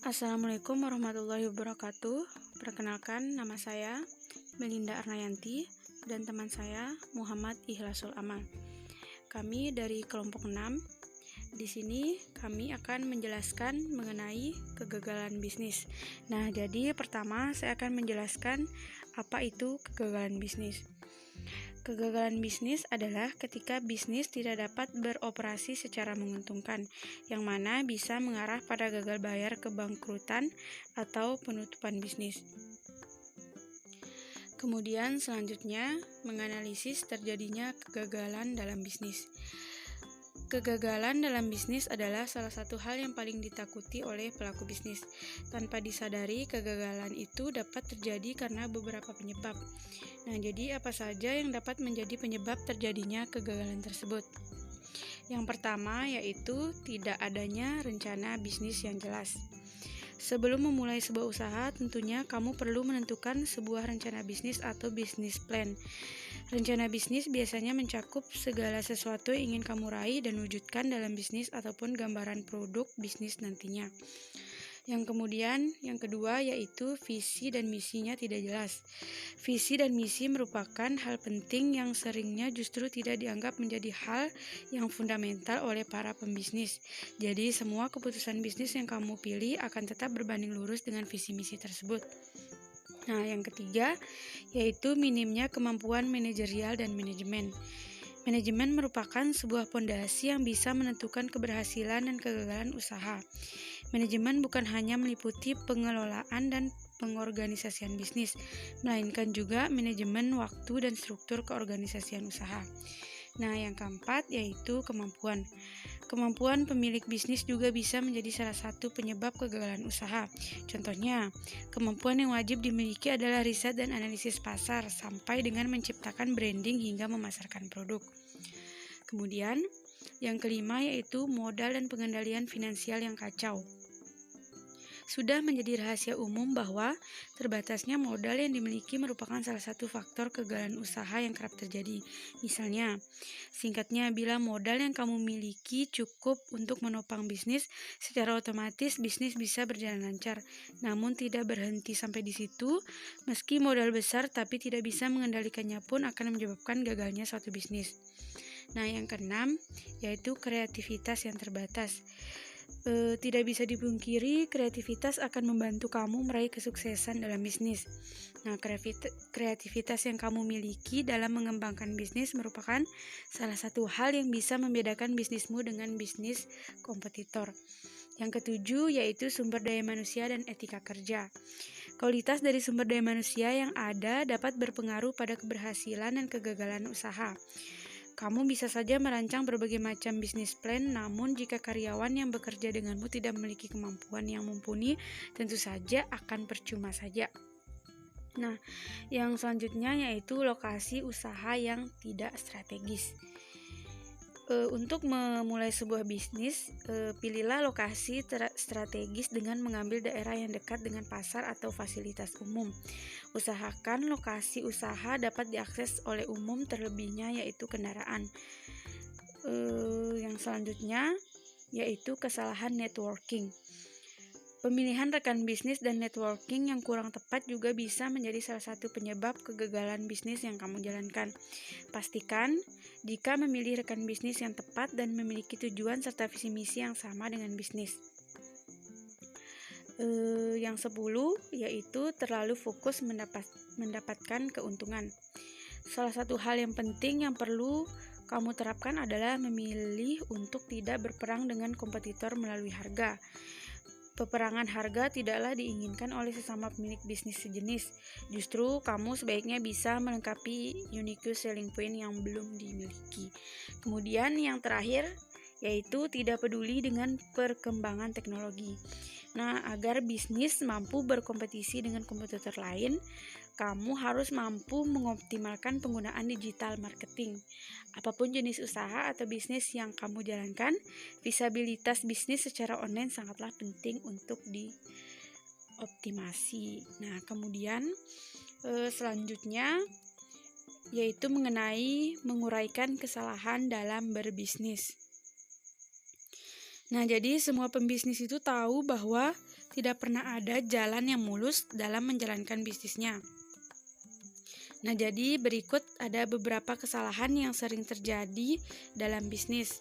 Assalamualaikum warahmatullahi wabarakatuh. Perkenalkan, nama saya Melinda Arnayanti dan teman saya Muhammad Ikhlasul Amal. Kami dari kelompok 6. Di sini kami akan menjelaskan mengenai kegagalan bisnis. Nah, jadi pertama saya akan menjelaskan apa itu kegagalan bisnis. Kegagalan bisnis adalah ketika bisnis tidak dapat beroperasi secara menguntungkan, yang mana bisa mengarah pada gagal bayar, kebangkrutan, atau penutupan bisnis. Kemudian selanjutnya, menganalisis terjadinya kegagalan dalam bisnis. Kegagalan dalam bisnis adalah salah satu hal yang paling ditakuti oleh pelaku bisnis. Tanpa disadari, kegagalan itu dapat terjadi karena beberapa penyebab. Nah, jadi apa saja yang dapat menjadi penyebab terjadinya kegagalan tersebut? Yang pertama yaitu tidak adanya rencana bisnis yang jelas. Sebelum memulai sebuah usaha, tentunya kamu perlu menentukan sebuah rencana bisnis atau business plan. Rencana bisnis biasanya mencakup segala sesuatu yang ingin kamu raih dan wujudkan dalam bisnis ataupun gambaran produk bisnis nantinya. Yang kedua yaitu visi dan misinya tidak jelas. Visi dan misi merupakan hal penting yang seringnya justru tidak dianggap menjadi hal yang fundamental oleh para pembisnis. Jadi semua keputusan bisnis yang kamu pilih akan tetap berbanding lurus dengan visi misi tersebut. Nah, yang ketiga yaitu minimnya kemampuan manajerial dan manajemen. Manajemen merupakan sebuah pondasi yang bisa menentukan keberhasilan dan kegagalan usaha. Manajemen bukan hanya meliputi pengelolaan dan pengorganisasian bisnis, melainkan juga manajemen waktu dan struktur keorganisasian usaha. Nah, yang keempat yaitu kemampuan. Kemampuan pemilik bisnis juga bisa menjadi salah satu penyebab kegagalan usaha. Contohnya, kemampuan yang wajib dimiliki adalah riset dan analisis pasar sampai dengan menciptakan branding hingga memasarkan produk. Kemudian, yang kelima yaitu modal dan pengendalian finansial yang kacau. Sudah menjadi rahasia umum bahwa terbatasnya modal yang dimiliki merupakan salah satu faktor kegagalan usaha yang kerap terjadi. Misalnya, singkatnya, bila modal yang kamu miliki cukup untuk menopang bisnis, secara otomatis bisnis bisa berjalan lancar. Namun tidak berhenti sampai di situ, meski modal besar tapi tidak bisa mengendalikannya pun akan menyebabkan gagalnya suatu bisnis. Nah, yang keenam yaitu kreativitas yang terbatas. Tidak bisa dipungkiri, kreativitas akan membantu kamu meraih kesuksesan dalam bisnis. Nah, kreativitas yang kamu miliki dalam mengembangkan bisnis merupakan salah satu hal yang bisa membedakan bisnismu dengan bisnis kompetitor. Yang ketujuh yaitu sumber daya manusia dan etika kerja. Kualitas dari sumber daya manusia yang ada dapat berpengaruh pada keberhasilan dan kegagalan usaha. Kamu bisa saja merancang berbagai macam bisnis plan, namun jika karyawan yang bekerja denganmu tidak memiliki kemampuan yang mumpuni, tentu saja akan percuma saja. Nah, yang selanjutnya yaitu lokasi usaha yang tidak strategis. Untuk memulai sebuah bisnis, pilihlah lokasi strategis dengan mengambil daerah yang dekat dengan pasar atau fasilitas umum. Usahakan lokasi usaha dapat diakses oleh umum, terlebihnya yaitu kendaraan. Yang selanjutnya yaitu kesalahan networking. Pemilihan rekan bisnis dan networking yang kurang tepat juga bisa menjadi salah satu penyebab kegagalan bisnis yang kamu jalankan. Pastikan jika memilih rekan bisnis yang tepat dan memiliki tujuan serta visi misi yang sama dengan bisnis. Yang 10 yaitu terlalu fokus mendapatkan keuntungan. Salah satu hal yang penting yang perlu kamu terapkan adalah memilih untuk tidak berperang dengan kompetitor melalui harga. Peperangan harga tidaklah diinginkan oleh sesama pemilik bisnis sejenis. Justru kamu sebaiknya bisa melengkapi unique selling point yang belum dimiliki. Kemudian yang terakhir yaitu tidak peduli dengan perkembangan teknologi. Nah, agar bisnis mampu berkompetisi dengan kompetitor lain, kamu harus mampu mengoptimalkan penggunaan digital marketing. Apapun jenis usaha atau bisnis yang kamu jalankan, visibilitas bisnis secara online sangatlah penting untuk dioptimasi. Nah, kemudian selanjutnya yaitu mengenai menguraikan kesalahan dalam berbisnis. Nah, jadi semua pembisnis itu tahu bahwa tidak pernah ada jalan yang mulus dalam menjalankan bisnisnya. Nah, jadi berikut ada beberapa kesalahan yang sering terjadi dalam bisnis.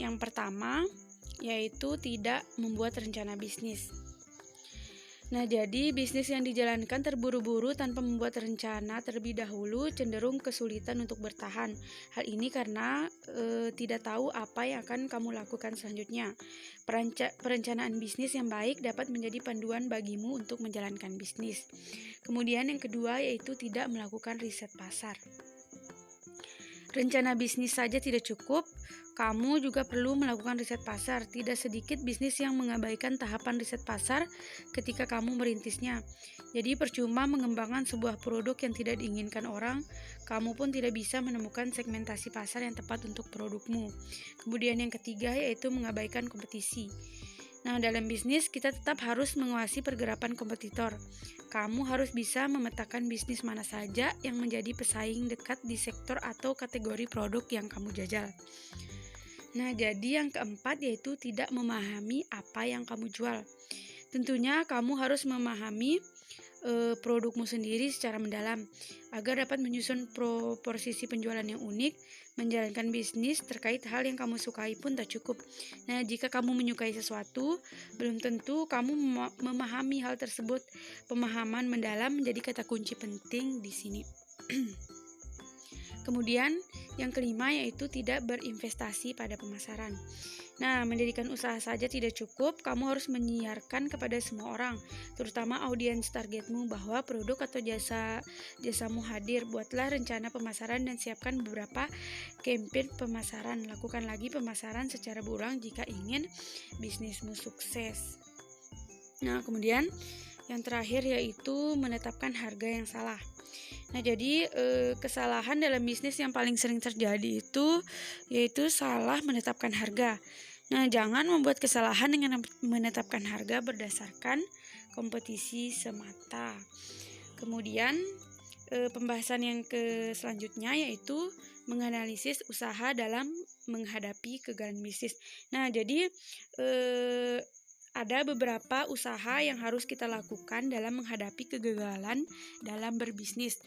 Yang pertama yaitu tidak membuat rencana bisnis. Nah, jadi bisnis yang dijalankan terburu-buru tanpa membuat rencana terlebih dahulu cenderung kesulitan untuk bertahan. Hal ini karena tidak tahu apa yang akan kamu lakukan selanjutnya. Perencanaan bisnis yang baik dapat menjadi panduan bagimu untuk menjalankan bisnis. Kemudian yang kedua yaitu tidak melakukan riset pasar. Rencana bisnis saja tidak cukup, kamu juga perlu melakukan riset pasar. Tidak sedikit bisnis yang mengabaikan tahapan riset pasar ketika kamu merintisnya. Jadi percuma mengembangkan sebuah produk yang tidak diinginkan orang, kamu pun tidak bisa menemukan segmentasi pasar yang tepat untuk produkmu. Kemudian yang ketiga yaitu mengabaikan kompetisi. Nah, dalam bisnis kita tetap harus menguasai pergerakan kompetitor. Kamu harus bisa memetakan bisnis mana saja yang menjadi pesaing dekat di sektor atau kategori produk yang kamu jajal. Nah, jadi yang keempat yaitu tidak memahami apa yang kamu jual. Tentunya kamu harus memahami produkmu sendiri secara mendalam agar dapat menyusun proposisi penjualan yang unik. Menjalankan bisnis terkait hal yang kamu sukai pun tak cukup. Nah, jika kamu menyukai sesuatu, belum tentu kamu memahami hal tersebut. Pemahaman mendalam menjadi kata kunci penting di sini. Kemudian yang kelima yaitu tidak berinvestasi pada pemasaran. Nah, mendirikan usaha saja tidak cukup, kamu harus menyiarkan kepada semua orang, terutama audiens targetmu bahwa produk atau jasamu hadir. Buatlah rencana pemasaran dan siapkan beberapa campaign pemasaran. Lakukan lagi pemasaran secara berulang jika ingin bisnismu sukses. Nah, kemudian yang terakhir yaitu menetapkan harga yang salah. Nah, jadi kesalahan dalam bisnis yang paling sering terjadi itu yaitu salah menetapkan harga. Nah, jangan membuat kesalahan dengan menetapkan harga berdasarkan kompetisi semata. Kemudian pembahasan yang selanjutnya yaitu menganalisis usaha dalam menghadapi kegagalan bisnis. Nah, jadi ada beberapa usaha yang harus kita lakukan dalam menghadapi kegagalan dalam berbisnis.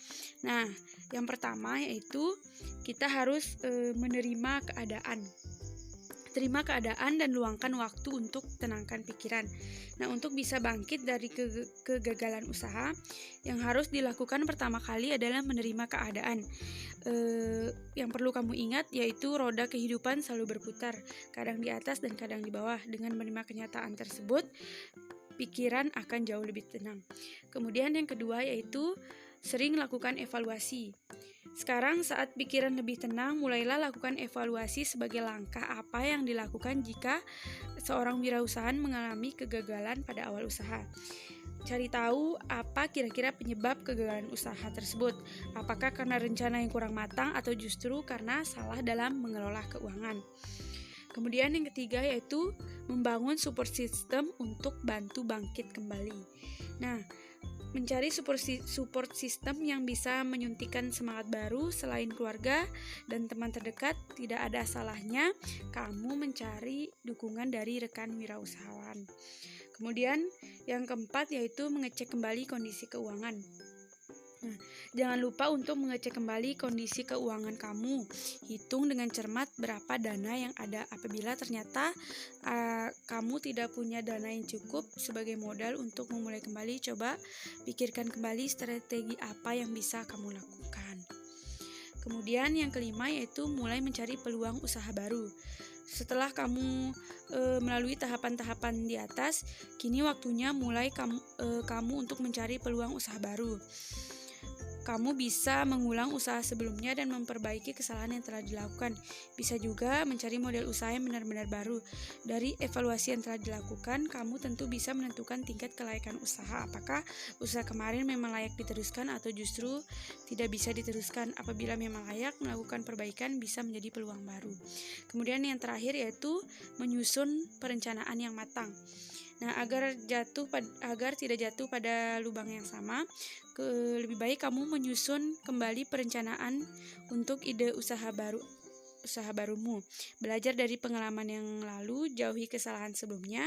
Nah, yang pertama yaitu kita harus menerima keadaan. Terima keadaan dan luangkan waktu untuk tenangkan pikiran. Nah, untuk bisa bangkit dari kegagalan usaha, yang harus dilakukan pertama kali adalah menerima keadaan. Yang perlu kamu ingat yaitu roda kehidupan selalu berputar, kadang di atas dan kadang di bawah. Dengan menerima kenyataan tersebut, pikiran akan jauh lebih tenang. Kemudian yang kedua yaitu sering lakukan evaluasi. Sekarang saat pikiran lebih tenang, mulailah lakukan evaluasi sebagai langkah apa yang dilakukan jika seorang wirausahaan mengalami kegagalan pada awal usaha. Cari tahu apa kira-kira penyebab kegagalan usaha tersebut. Apakah karena rencana yang kurang matang atau justru karena salah dalam mengelola keuangan. Kemudian yang ketiga yaitu membangun support system untuk bantu bangkit kembali. Nah, mencari support system yang bisa menyuntikkan semangat baru selain keluarga dan teman terdekat, tidak ada salahnya kamu mencari dukungan dari rekan wirausahawan. Kemudian yang keempat yaitu mengecek kembali kondisi keuangan. Nah, jangan lupa untuk mengecek kembali kondisi keuangan kamu. Hitung dengan cermat berapa dana yang ada. Apabila ternyata kamu tidak punya dana yang cukup sebagai modal untuk memulai kembali, coba pikirkan kembali strategi apa yang bisa kamu lakukan. Kemudian yang kelima yaitu mulai mencari peluang usaha baru. Setelah kamu melalui tahapan-tahapan di atas, kini waktunya mulai kamu untuk mencari peluang usaha baru. Kamu bisa mengulang usaha sebelumnya dan memperbaiki kesalahan yang telah dilakukan. Bisa juga mencari model usaha yang benar-benar baru. Dari evaluasi yang telah dilakukan, kamu tentu bisa menentukan tingkat kelayakan usaha. Apakah usaha kemarin memang layak diteruskan atau justru tidak bisa diteruskan. Apabila memang layak, melakukan perbaikan bisa menjadi peluang baru. Kemudian yang terakhir yaitu menyusun perencanaan yang matang. Nah, agar tidak jatuh pada lubang yang sama, lebih baik kamu menyusun kembali perencanaan untuk ide usaha baru usaha barumu. Belajar dari pengalaman yang lalu, jauhi kesalahan sebelumnya.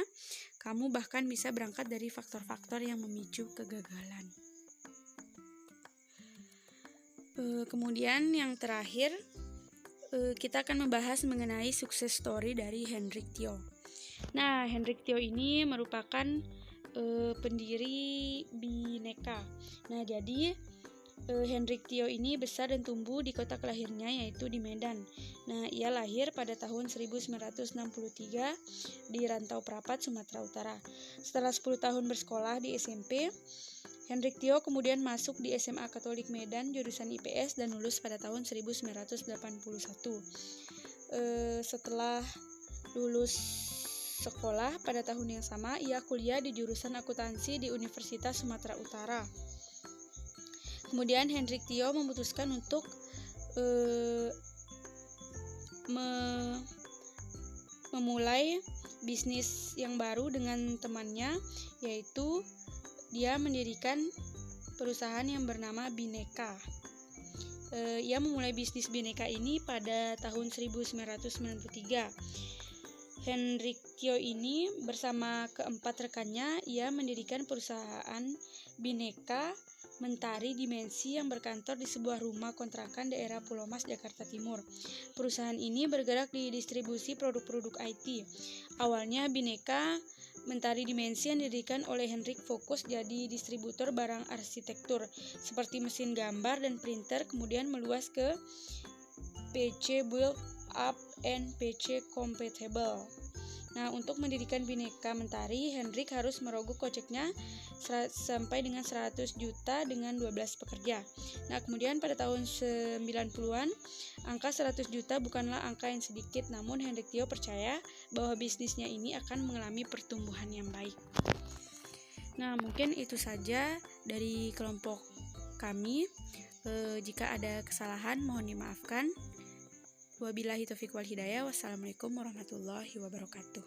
Kamu bahkan bisa berangkat dari faktor-faktor yang memicu kegagalan. Kemudian yang terakhir, kita akan membahas mengenai sukses story dari Hendrik Tio. Nah, Hendrik Tio ini merupakan pendiri Bhinneka. Nah, jadi Hendrik Tio ini besar dan tumbuh di kota kelahirnya, yaitu di Medan. Nah, ia lahir pada tahun 1963 di Rantau Prapat, Sumatera Utara. Setelah 10 tahun bersekolah di SMP, Hendrik Tio kemudian masuk di SMA Katolik Medan jurusan IPS dan lulus pada tahun 1981. Setelah lulus sekolah pada tahun yang sama, ia kuliah di jurusan akuntansi di Universitas Sumatera Utara. Kemudian Hendrik Tio memutuskan untuk memulai bisnis yang baru dengan temannya, yaitu dia mendirikan perusahaan yang bernama Bhinneka. Ia memulai bisnis Bhinneka ini pada tahun 1993. Hendrik Tio ini bersama keempat rekannya, ia mendirikan perusahaan Bhinneka Mentari Dimensi yang berkantor di sebuah rumah kontrakan daerah Pulau Mas, Jakarta Timur. Perusahaan ini bergerak di distribusi produk-produk IT. Awalnya Bhinneka Mentari Dimensi yang didirikan oleh Hendrik fokus jadi distributor barang arsitektur seperti mesin gambar dan printer, kemudian meluas ke PC build up and PC compatible. Nah, untuk mendirikan Bhinneka Mentari, Hendrik harus merogoh koceknya sampai dengan 100 juta dengan 12 pekerja. Nah, kemudian pada tahun 90-an, angka 100 juta bukanlah angka yang sedikit, namun Hendrik Tio percaya bahwa bisnisnya ini akan mengalami pertumbuhan yang baik. Nah, mungkin itu saja dari kelompok kami. Jika ada kesalahan, mohon dimaafkan. Wabillahi taufiq wal hidayah. Wassalamualaikum warahmatullahi wabarakatuh.